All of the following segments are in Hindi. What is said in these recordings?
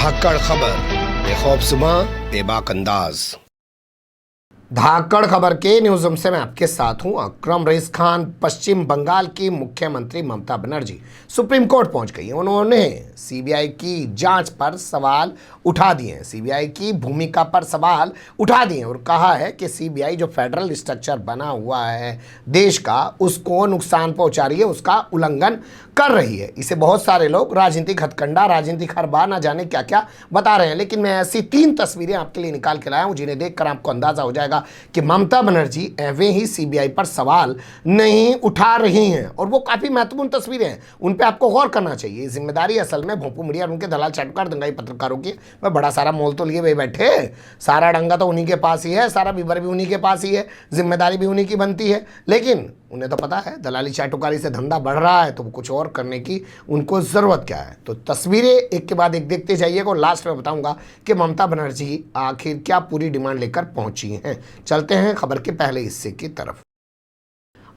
धाकड़ खबर, बेखौफसमा बेबाक अंदाज। धाकड़ खबर के न्यूज रूम से मैं आपके साथ हूं अकरम रईस खान। पश्चिम बंगाल की मुख्यमंत्री ममता बनर्जी सुप्रीम कोर्ट पहुंच गई हैं। उन्होंने सीबीआई की जांच पर सवाल उठा दिए हैं, सीबीआई की भूमिका पर सवाल उठा दिए और कहा है कि सीबीआई जो फेडरल स्ट्रक्चर बना हुआ है देश का, उसको नुकसान पहुंचा रही है, उसका उल्लंघन कर रही है। इसे बहुत सारे लोग राजनीतिक हथकंडा, राजनीतिक हरबा, ना जाने क्या क्या बता रहे हैं, लेकिन मैं ऐसी 3 तस्वीरें आपके लिए निकाल के लाया हूं जिन्हें देखकर आपको अंदाजा हो जाएगा कि ममता बनर्जी एवं ही सीबीआई पर सवाल नहीं उठा रही हैं। और वो काफी महत्वपूर्ण तस्वीरें हैं, उन पे आपको गौर करना चाहिए। जिम्मेदारी असल में भोंपू मीडिया और उनके दलाल चाटुकार दंगाई पत्रकारों की। वह बड़ा सारा मोल तो लिए हुए बैठे, सारा डंगा तो उन्हीं के पास ही है, सारा बीबर भी उन्हीं के पास ही है, जिम्मेदारी भी उन्हीं की बनती है। लेकिन उन्हें तो पता है दलाली चाटुकारी से धंधा बढ़ रहा है, तो वो कुछ और करने की उनको ज़रूरत क्या है। तो तस्वीरें एक के बाद एक देखते जाइएगा और लास्ट में बताऊंगा कि ममता बनर्जी आखिर क्या पूरी डिमांड लेकर पहुंची हैं। चलते हैं खबर के पहले हिस्से की तरफ।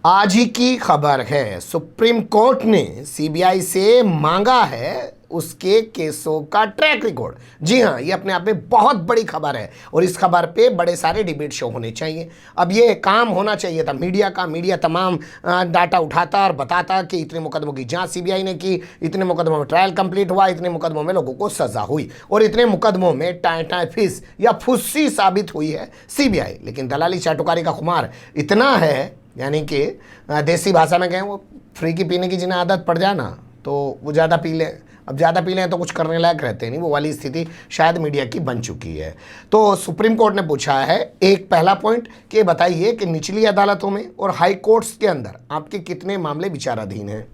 आज ही की खबर है, सुप्रीम कोर्ट ने सीबीआई से मांगा है उसके केसों का ट्रैक रिकॉर्ड। जी हाँ, ये अपने आप में बहुत बड़ी खबर है और इस खबर पे बड़े सारे डिबेट शो होने चाहिए। अब ये काम होना चाहिए था मीडिया का। मीडिया तमाम डाटा उठाता और बताता कि इतने मुकदमों की जांच सीबीआई ने की, इतने मुकदमों में ट्रायल कंप्लीट हुआ, इतने मुकदमों में लोगों को सजा हुई और इतने मुकदमों में टाई फीस या फुस्सी साबित हुई है सीबीआई। लेकिन दलाली चाटुकारी का खुमार इतना है, यानी कि देसी भाषा में कहें, वो फ्री की पीने की जिन्हें आदत पड़ जाए ना तो वो ज़्यादा पी लें। अब ज़्यादा पी लें तो कुछ करने लायक रहते नहीं, वो वाली स्थिति शायद मीडिया की बन चुकी है। तो सुप्रीम कोर्ट ने पूछा है एक पहला पॉइंट कि बताइए कि निचली अदालतों में और हाई कोर्ट्स के अंदर आपके कितने मामले विचाराधीन हैं,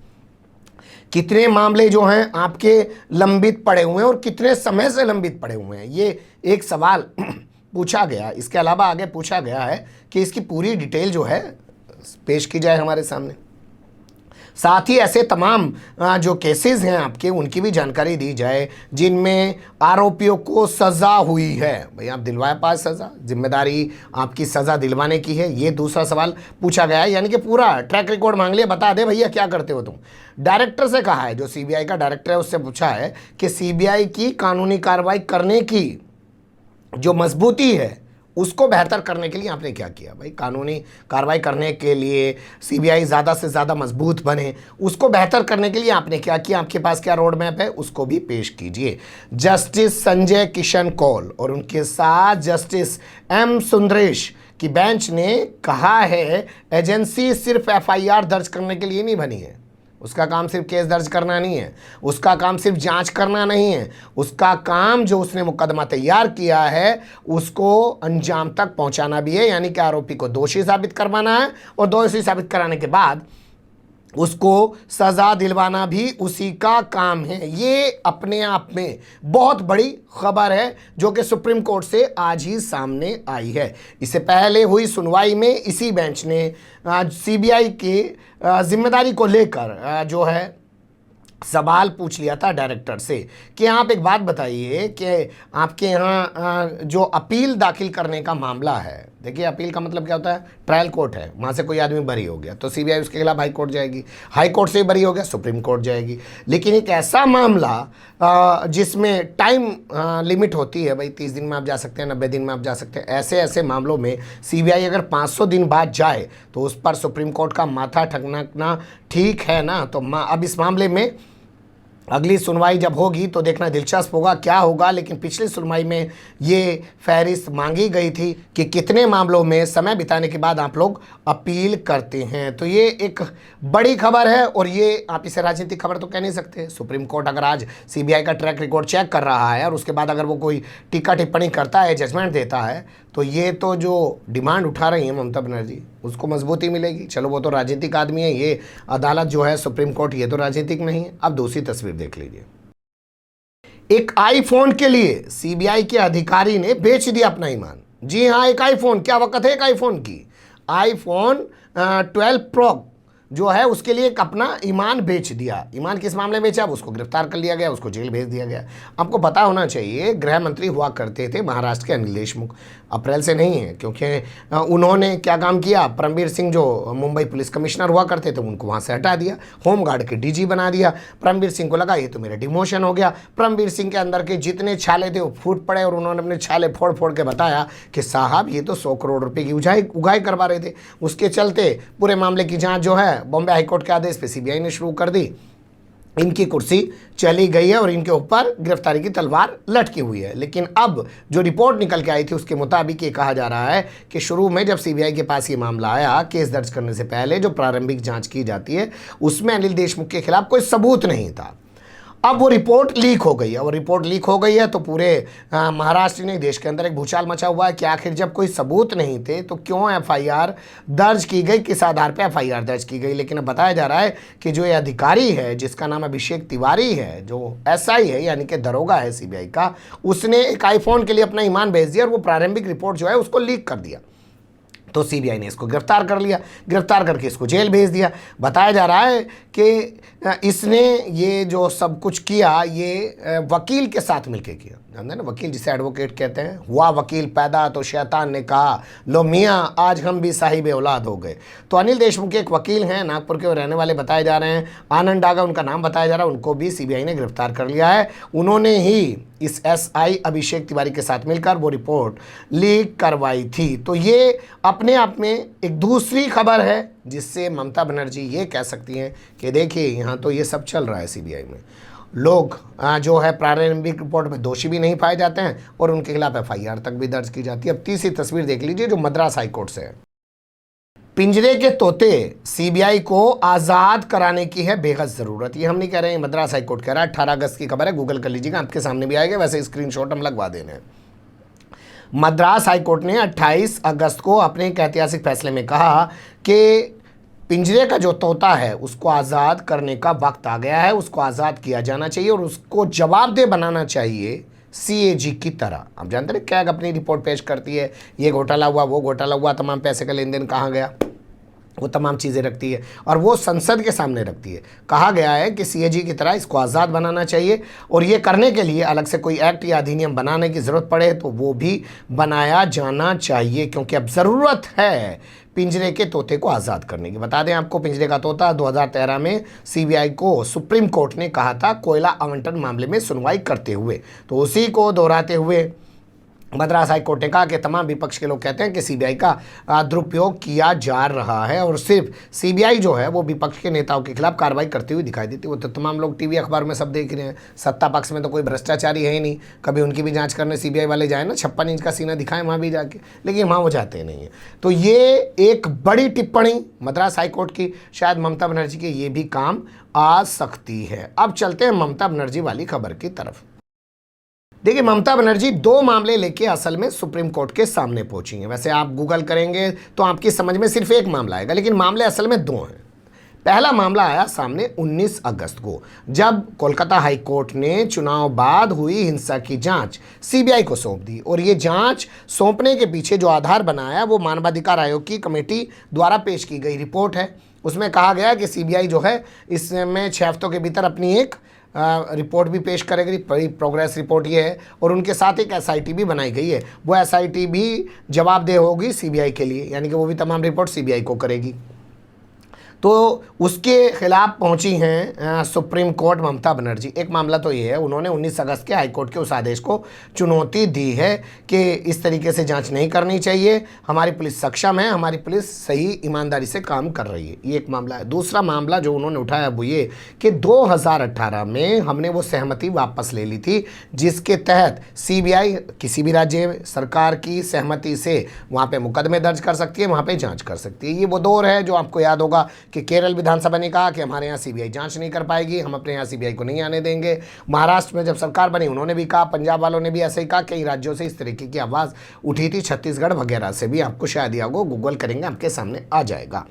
कितने मामले जो हैं आपके लंबित पड़े हुए हैं और कितने समय से लंबित पड़े हुए हैं। ये एक सवाल पूछा गया। इसके अलावा आगे पूछा गया है कि इसकी पूरी डिटेल जो है पेश की जाए हमारे सामने। साथ ही ऐसे तमाम जो केसेस हैं आपके, उनकी भी जानकारी दी जाए जिनमें आरोपियों को सज़ा हुई है। भाई आप दिलवाए पास सज़ा, जिम्मेदारी आपकी सज़ा दिलवाने की है, ये दूसरा सवाल पूछा गया है। यानी कि पूरा ट्रैक रिकॉर्ड मांग लिया, बता दे भैया क्या करते हो तुम। डायरेक्टर से कहा है, जो सीबीआई का डायरेक्टर है उससे पूछा है कि सीबीआई की कानूनी कार्रवाई करने की जो मजबूती है उसको बेहतर करने के लिए आपने क्या किया। भाई कानूनी कार्रवाई करने के लिए सीबीआई ज़्यादा से ज़्यादा मजबूत बने, उसको बेहतर करने के लिए आपने क्या किया, आपके पास क्या रोड मैप है, उसको भी पेश कीजिए। जस्टिस संजय किशन कौल और उनके साथ जस्टिस एम सुंदरेश की बेंच ने कहा है एजेंसी सिर्फ एफआईआर दर्ज करने के लिए नहीं बनी है। उसका काम सिर्फ केस दर्ज करना नहीं है, उसका काम सिर्फ जांच करना नहीं है, उसका काम जो उसने मुकदमा तैयार किया है उसको अंजाम तक पहुंचाना भी है। यानी कि आरोपी को दोषी साबित करवाना है और दोषी साबित कराने के बाद उसको सज़ा दिलवाना भी उसी का काम है। ये अपने आप में बहुत बड़ी खबर है जो कि सुप्रीम कोर्ट से आज ही सामने आई है। इससे पहले हुई सुनवाई में इसी बेंच ने सीबीआई की जिम्मेदारी को लेकर जो है सवाल पूछ लिया था डायरेक्टर से कि आप एक बात बताइए कि आपके यहाँ जो अपील दाखिल करने का मामला है, देखिए अपील का मतलब क्या होता है, ट्रायल कोर्ट है, वहाँ से कोई आदमी बरी हो गया तो सीबीआई उसके खिलाफ हाई कोर्ट जाएगी, हाई कोर्ट से बरी हो गया सुप्रीम कोर्ट जाएगी। लेकिन एक ऐसा मामला जिसमें टाइम लिमिट होती है, भाई 30 दिन में आप जा सकते हैं, 90 दिन में आप जा सकते हैं, ऐसे ऐसे मामलों में सीबीआई अगर 500 दिन बाद जाए तो उस पर सुप्रीम कोर्ट का माथा ठगना ठीक है ना। तो अब इस मामले में अगली सुनवाई जब होगी तो देखना दिलचस्प होगा क्या होगा। लेकिन पिछली सुनवाई में ये फहरिस्त मांगी गई थी कि कितने मामलों में समय बिताने के बाद आप लोग अपील करते हैं। तो ये एक बड़ी खबर है और ये आप इसे राजनीतिक खबर तो कह नहीं सकते। सुप्रीम कोर्ट अगर आज सीबीआई का ट्रैक रिकॉर्ड चेक कर रहा है और उसके बाद अगर वो कोई टीका टिप्पणी करता है, जजमेंट देता है, तो ये तो जो डिमांड उठा रही है ममता बनर्जी उसको मजबूती मिलेगी। चलो वो तो राजनीतिक आदमी है, ये अदालत जो है सुप्रीम कोर्ट ये तो राजनीतिक नहीं है। अब दूसरी तस्वीर देख लीजिए। एक आईफोन के लिए सीबीआई के अधिकारी ने बेच दिया अपना ईमान। जी हाँ, एक आईफोन, क्या वक्त है एक आईफोन की। आईफोन 12 प्रो जो है उसके लिए एक अपना ईमान बेच दिया। ईमान किस मामले में बेचा? अब उसको गिरफ्तार कर लिया गया, उसको जेल भेज दिया गया। आपको पता होना चाहिए गृह मंत्री हुआ करते थे महाराष्ट्र के अनिल देशमुख, अप्रैल से नहीं है, क्योंकि उन्होंने क्या काम किया, परमवीर सिंह जो मुंबई पुलिस कमिश्नर हुआ करते थे उनको वहाँ से हटा दिया, होमगार्ड के डीजी बना दिया। परमवीर सिंह को लगा ये तो मेरा डिमोशन हो गया। परमवीर सिंह के अंदर के जितने छाले थे वो फूट पड़े और उन्होंने अपने छाले फोड़ फोड़ के बताया कि साहब ये तो 100 करोड़ रुपए की उगाही करवा रहे थे। उसके चलते पूरे मामले की जांच जो है बॉम्बे हाईकोर्ट के आदेश पे सीबीआई ने शुरू कर दी। इनकी कुर्सी चली गई है और इनके ऊपर गिरफ्तारी की तलवार लटकी हुई है। लेकिन अब जो रिपोर्ट निकल के आई थी उसके मुताबिक ये कहा जा रहा है कि शुरू में जब सीबीआई के पास ये मामला आया, केस दर्ज करने से पहले जो प्रारंभिक जांच की जाती है उसमें अनिल देशमुख के खिलाफ कोई सबूत नहीं था। अब वो रिपोर्ट लीक हो गई है और रिपोर्ट लीक हो गई है तो पूरे महाराष्ट्र ने देश के अंदर एक भूचाल मचा हुआ है कि आखिर जब कोई सबूत नहीं थे तो क्यों एफआईआर दर्ज की गई, किस आधार पे एफआईआर दर्ज की गई। लेकिन अब बताया जा रहा है कि जो ये अधिकारी है जिसका नाम अभिषेक तिवारी है, जो एसआई है यानी कि दरोगा है सीबीआई का, उसने एक आईफोन के लिए अपना ईमान भेज दिया और वो प्रारंभिक रिपोर्ट जो है उसको लीक कर दिया। तो सीबीआई ने इसको गिरफ्तार कर लिया, गिरफ्तार करके इसको जेल भेज दिया। बताया जा रहा है कि इसने ये जो सब कुछ किया ये वकील के साथ मिलकर किया। जानते हैं ना, वकील जिसे एडवोकेट कहते हैं। हुआ वकील पैदा तो शैतान ने कहा लो मियाँ आज हम भी साहिब औलाद हो गए। तो अनिल देशमुख के एक वकील हैं, नागपुर के रहने वाले बताए जा रहे हैं, आनंद डागा उनका नाम बताया जा रहा है, उनको भी सीबीआई ने गिरफ्तार कर लिया है। उन्होंने ही इस एसआई अभिषेक तिवारी के साथ मिलकर वो रिपोर्ट लीक करवाई थी। तो ये अपने आप में एक दूसरी खबर है जिससे ममता बनर्जी ये कह सकती हैं कि देखिए यहाँ तो ये सब चल रहा है सीबीआई में, लोग जो है प्रारंभिक रिपोर्ट में दोषी भी नहीं पाए जाते हैं और उनके खिलाफ एफआईआर तक भी दर्ज की जाती है। अब तीसरी तस्वीर देख लीजिए जो मद्रास हाईकोर्ट से है। पिंजरे के तोते सीबीआई को आज़ाद कराने की है बेहद ज़रूरत। ये हम नहीं कह रहे हैं, मद्रास हाईकोर्ट कह रहा है। 18 अगस्त की खबर है, गूगल कर लीजिएगा, आपके सामने भी आएगा, वैसे स्क्रीनशॉट हम लगवा देने हैं। मद्रास हाईकोर्ट ने 28 अगस्त को अपने एक ऐतिहासिक फैसले में कहा कि पिंजरे का जो तोता है उसको आज़ाद करने का वक्त आ गया है, उसको आज़ाद किया जाना चाहिए और उसको जवाबदेह बनाना चाहिए सीएजी की तरह। आप जानते हैं कैग अपनी रिपोर्ट पेश करती है, ये घोटाला हुआ, वो घोटाला हुआ, तमाम पैसे का लेन देन कहाँ गया, वो तमाम चीज़ें रखती है और वो संसद के सामने रखती है। कहा गया है कि सीएजी की तरह इसको आज़ाद बनाना चाहिए और ये करने के लिए अलग से कोई एक्ट या अधिनियम बनाने की ज़रूरत पड़े तो वो भी बनाया जाना चाहिए, क्योंकि अब ज़रूरत है पिंजरे के तोते को आज़ाद करने की। बता दें आपको, पिंजरे का तोता 2013 में सीबीआई को सुप्रीम कोर्ट ने कहा था कोयला आवंटन मामले में सुनवाई करते हुए। तो उसी को दोहराते हुए मद्रास हाईकोर्ट ने कहा कि तमाम विपक्ष के लोग कहते हैं कि सीबीआई का दुरुपयोग किया जा रहा है और सिर्फ सीबीआई जो है वो विपक्ष के नेताओं के खिलाफ कार्रवाई करती हुई दिखाई देती है। वो तो तमाम लोग टीवी अखबार में सब देख रहे हैं। सत्ता पक्ष में तो कोई भ्रष्टाचारी है ही नहीं, कभी उनकी भी जांच करने सीबीआई वाले जाए ना, 56 इंच का सीना दिखाएं वहाँ भी जाके, लेकिन वहाँ वो जाते नहीं हैं। तो ये एक बड़ी टिप्पणी मद्रास हाईकोर्ट की, शायद ममता बनर्जी के ये भी काम आ सकती है। अब चलते हैं ममता बनर्जी वाली खबर की तरफ। देखिए, ममता बनर्जी 2 मामले लेके असल में सुप्रीम कोर्ट के सामने पहुंची हैं। वैसे आप गूगल करेंगे तो आपकी समझ में सिर्फ एक मामला आएगा, लेकिन मामले असल में 2 हैं। पहला मामला आया सामने 19 अगस्त को, जब कोलकाता हाई कोर्ट ने चुनाव बाद हुई हिंसा की जांच सीबीआई को सौंप दी और ये जांच सौंपने के पीछे जो आधार बनाया वो मानवाधिकार आयोग की कमेटी द्वारा पेश की गई रिपोर्ट है। उसमें कहा गया कि सीबीआई जो है इसमें 6 हफ्तों के भीतर अपनी एक रिपोर्ट भी पेश करेगी, प्रोग्रेस रिपोर्ट ये है, और उनके साथ एक एसआईटी भी बनाई गई है। वो एसआईटी भी जवाबदेह होगी सीबीआई के लिए, यानी कि वो भी तमाम रिपोर्ट सीबीआई को करेगी। तो उसके खिलाफ पहुंची हैं सुप्रीम कोर्ट ममता बनर्जी। एक मामला तो ये है, उन्होंने 19 अगस्त के हाईकोर्ट के उस आदेश को चुनौती दी है कि इस तरीके से जांच नहीं करनी चाहिए, हमारी पुलिस सक्षम है, हमारी पुलिस सही ईमानदारी से काम कर रही है। ये एक मामला है। दूसरा मामला जो उन्होंने उठाया वो ये कि 2018 में हमने वो सहमति वापस ले ली थी जिसके तहत सीबीआई किसी भी राज्य सरकार की सहमति से वहाँ पर मुकदमे दर्ज कर सकती है, वहाँ पर जाँच कर सकती है। ये वो दौर है जो आपको याद होगा कि केरल विधानसभा ने कहा कि हमारे यहाँ सीबीआई जांच नहीं कर पाएगी, हम अपने यहाँ सीबीआई को नहीं आने देंगे। महाराष्ट्र में जब सरकार बनी उन्होंने भी कहा, पंजाब वालों ने भी ऐसे ही कहा, कई राज्यों से इस तरीके की आवाज़ उठी थी, छत्तीसगढ़ वगैरह से भी, आपको शायद याद हो, गूगल करेंगे आपके सामने आ जाएगा।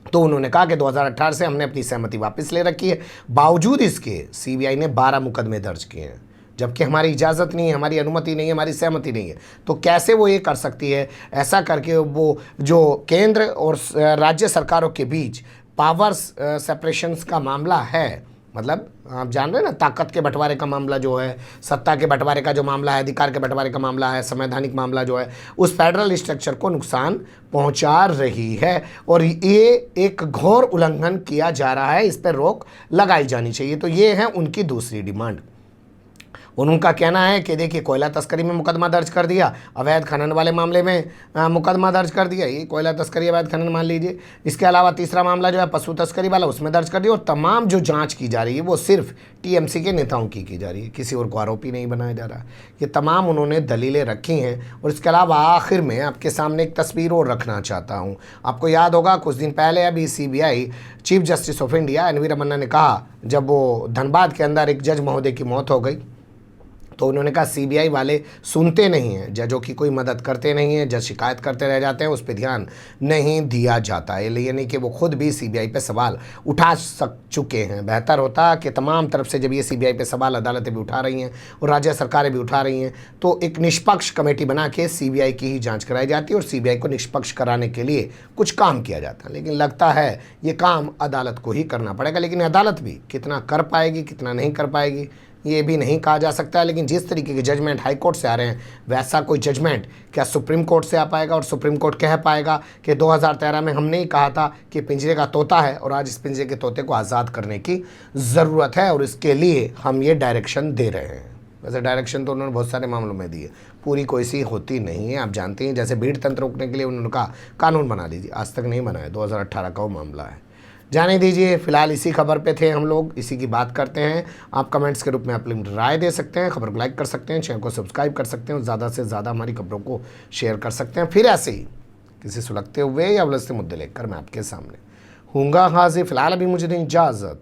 तो उन्होंने कहा कि 2018 से हमने अपनी सहमति वापस ले रखी है। बावजूद इसके सीबीआई ने 12 मुकदमे दर्ज किए हैं, जबकि हमारी इजाज़त नहीं है, हमारी अनुमति नहीं है, हमारी सहमति नहीं है। तो कैसे वो ये कर सकती है? ऐसा करके वो जो केंद्र और राज्य सरकारों के बीच पावर्स सेपरेशंस का मामला है, मतलब आप जान रहे हैं ना, ताकत के बंटवारे का मामला जो है, सत्ता के बंटवारे का जो मामला है, अधिकार के बंटवारे का मामला है, संवैधानिक मामला जो है, उस फेडरल स्ट्रक्चर को नुकसान पहुंचा रही है और ये एक घोर उल्लंघन किया जा रहा है, इस पर रोक लगाई जानी चाहिए। तो ये है उनकी दूसरी डिमांड। और उनका कहना है कि देखिए, कोयला तस्करी में मुकदमा दर्ज कर दिया, अवैध खनन वाले मामले में मुकदमा दर्ज कर दिया, ये कोयला तस्करी अवैध खनन मान लीजिए। इसके अलावा तीसरा मामला जो है पशु तस्करी वाला, उसमें दर्ज कर दिया। और तमाम जो जांच की जा रही है वो सिर्फ टीएमसी के नेताओं की जा रही है, किसी और को आरोपी नहीं बनाया जा रहा। ये तमाम उन्होंने दलीलें रखी हैं। और इसके अलावा आखिर में आपके सामने एक तस्वीर और रखना चाहता हूँ। आपको याद होगा कुछ दिन पहले अभी CBI chief justice of India N V Ramana ने कहा, जब वो धनबाद के अंदर एक जज महोदय की मौत हो गई, तो उन्होंने कहा सीबीआई वाले सुनते नहीं हैं, जजों की कोई मदद करते नहीं हैं, जज शिकायत करते रह जाते हैं, उस पर ध्यान नहीं दिया जाता है। यानी कि वो खुद भी सीबीआई पे सवाल उठा चुके हैं। बेहतर होता कि तमाम तरफ से जब ये सीबीआई पे सवाल अदालतें भी उठा रही हैं और राज्य सरकारें भी उठा रही हैं, तो एक निष्पक्ष कमेटी बना के सीबीआई की ही जाँच कराई जाती है और सीबीआई को निष्पक्ष कराने के लिए कुछ काम किया जाता है। लेकिन लगता है ये काम अदालत को ही करना पड़ेगा। लेकिन अदालत भी कितना कर पाएगी, कितना नहीं कर पाएगी, ये भी नहीं कहा जा सकता है। लेकिन जिस तरीके के जजमेंट हाई कोर्ट से आ रहे हैं, वैसा कोई जजमेंट क्या सुप्रीम कोर्ट से आ पाएगा? और सुप्रीम कोर्ट कह पाएगा कि 2013 में हमने ही कहा था कि पिंजरे का तोता है और आज इस पिंजरे के तोते को आज़ाद करने की ज़रूरत है और इसके लिए हम ये डायरेक्शन दे रहे हैं। वैसे डायरेक्शन तो उन्होंने बहुत सारे मामलों में दी है, पूरी कोई सी होती नहीं है। आप जानते हैं, जैसे भीड़ तंत्र रोकने के लिए उन्होंने कहा कानून बना लीजिए, आज तक नहीं बनाया। 2018 का वो मामला है। जाने दीजिए, फिलहाल इसी खबर पे थे हम लोग, इसी की बात करते हैं। आप कमेंट्स के रूप में अपनी राय दे सकते हैं, खबर को लाइक कर सकते हैं, चैनल को सब्सक्राइब कर सकते हैं और ज़्यादा से ज़्यादा हमारी खबरों को शेयर कर सकते हैं। फिर ऐसे ही किसी सुलगते हुए या उलझते मुद्दे लेकर मैं आपके सामने हूँगा हाजिर। फिलहाल अभी मुझे दें इजाज़त।